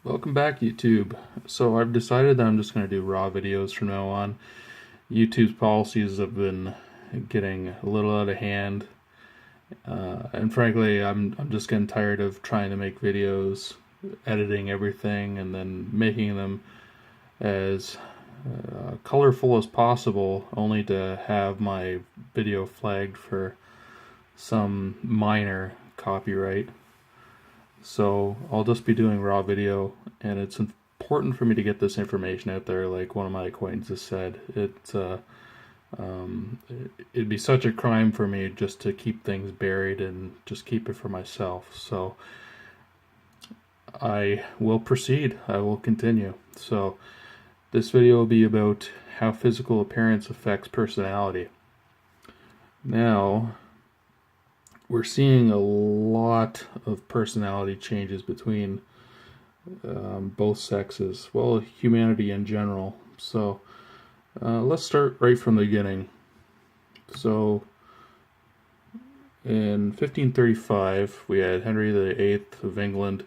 Welcome back, YouTube. So I've decided that I'm just going to do raw videos from now on. YouTube's policies have been getting a little out of hand, and frankly, I'm just getting tired of trying to make videos, editing everything, and then making them as colorful as possible, only to have my video flagged for some minor copyright. So I'll just be doing raw video, and it's important for me to get this information out there. Like one of my acquaintances said, it'd be such a crime for me just to keep things buried and just keep it for myself. So I will proceed. I will continue. So this video will be about how physical appearance affects personality. Now, we're seeing a lot of personality changes between both sexes, well, humanity in general. So let's start right from the beginning. So in 1535, we had Henry VIII of England,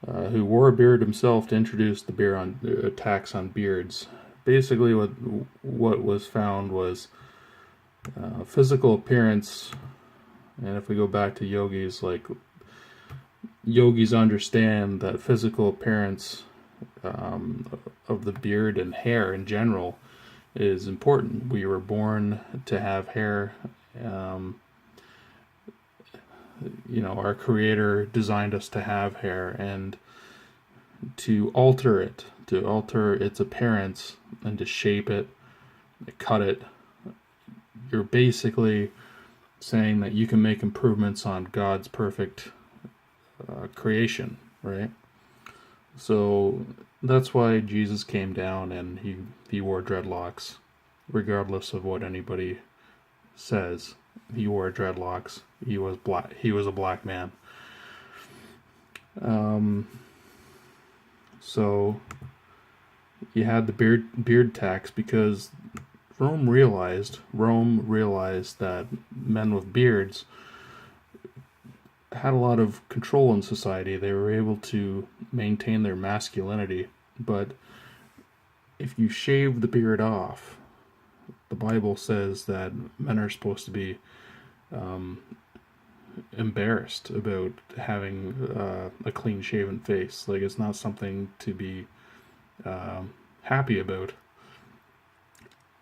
who wore a beard himself to introduce the beer on tax on beards. Basically, what was found was physical appearance. And if we go back to yogis, like yogis understand that physical appearance of the beard and hair in general is important. We were born to have hair. Our Creator designed us to have hair, and to alter its appearance, and to shape it, cut it, you're basically saying that you can make improvements on God's perfect creation, right? So that's why Jesus came down and he wore dreadlocks, regardless of what anybody says. He wore dreadlocks. He was black. He was a black man. So you had the beard tax because Rome realized that men with beards had a lot of control in society. They were able to maintain their masculinity. But if you shave the beard off, the Bible says that men are supposed to be embarrassed about having a clean-shaven face. Like, it's not something to be happy about.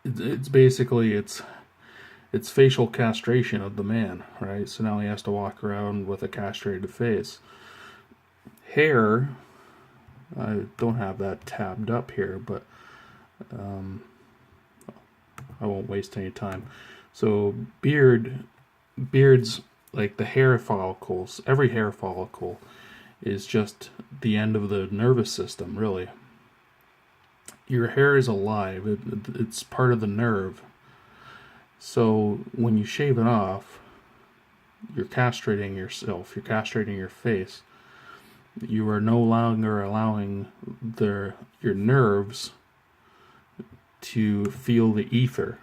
It's basically it's facial castration of the man, right? So now he has to walk around with a castrated face. Hair, I don't have that tabbed up here, but I won't waste any time. So beards, like the hair follicles, every hair follicle is just the end of the nervous system, really. Your hair is alive. It's part of the nerve. So when you shave it off, you're castrating yourself. You're castrating your face. You are no longer allowing your nerves to feel the ether.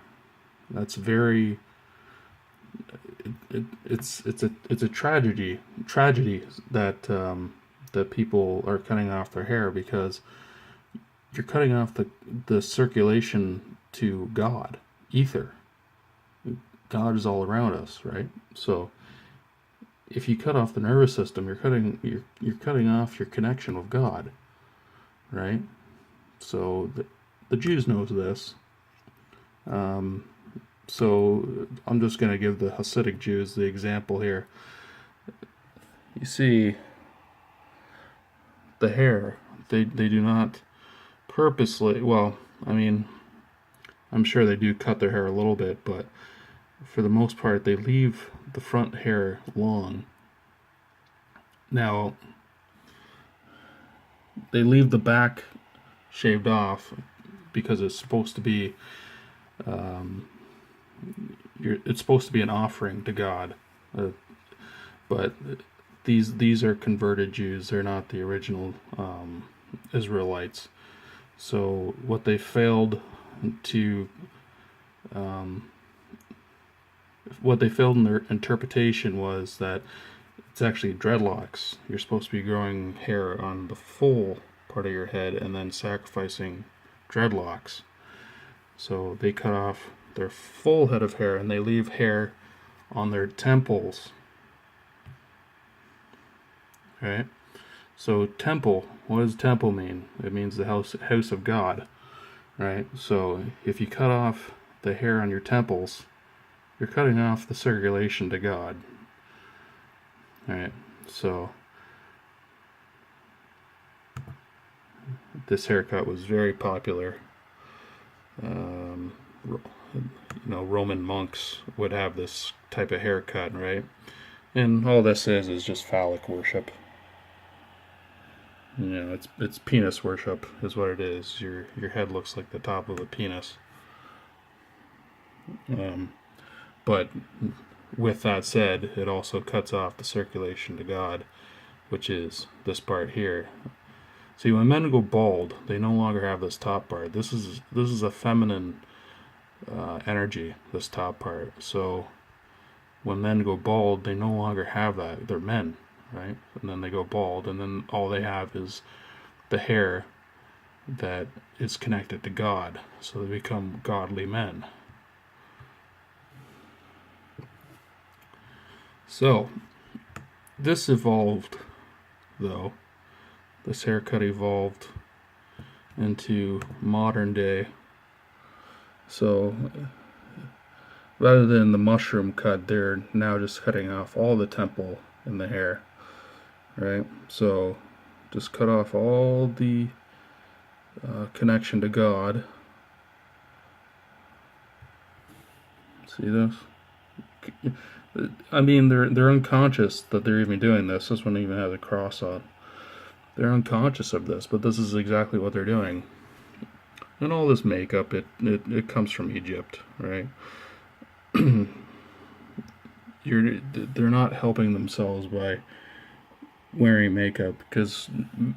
That's very. It's a tragedy that that people are cutting off their hair, because you're cutting off the circulation to God, ether. God is all around us, right? So if you cut off the nervous system, you're cutting off your connection with God, right? So the Jews knows this. So I'm just going to give the Hasidic Jews the example here. You see, the hair, they do not purposely, well, I mean, I'm sure they do cut their hair a little bit, but for the most part, they leave the front hair long. Now, they leave the back shaved off because it's supposed to be, it's supposed to be an offering to God. But these are converted Jews. They're not the original Israelites. So what they failed in their interpretation was that It's actually dreadlocks. You're supposed to be growing hair on the full part of your head and then sacrificing dreadlocks. So they cut off their full head of hair and they leave hair on their temples. Right? So temple, what does temple mean? It means the house of God. Right? So if you cut off the hair on your temples, you're cutting off the circulation to God. Right? So this haircut was very popular. Roman monks would have this type of haircut, right? And all this is just phallic worship. It's penis worship is what it is. Your head looks like the top of a penis. But with that said, it also cuts off the circulation to God, which is this part here. See, when men go bald, they no longer have this top part. This is a feminine energy, this top part. So when men go bald, they no longer have that. They're men, right? And then they go bald, and then all they have is the hair that is connected to God. So they become godly men. So this evolved, though. This haircut evolved into modern day. So rather than the mushroom cut, they're now just cutting off all the temple in the hair, right? So just cut off all the connection to God. See this? I mean, they're unconscious that they're even doing this. This one even has a cross on. They're unconscious of this, but this is exactly what they're doing. And all this makeup, it comes from Egypt, right? They're not helping themselves by wearing makeup, because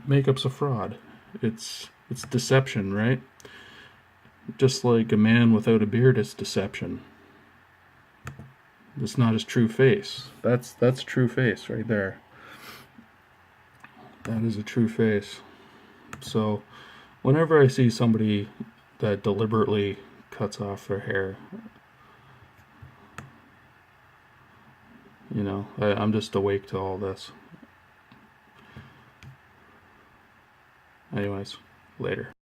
makeup's a fraud. It's deception, right? Just like a man without a beard is deception. It's not his true face. That's true face right there. That is a true face. So whenever I see somebody that deliberately cuts off their hair, I'm just awake to all this. Anyways, later.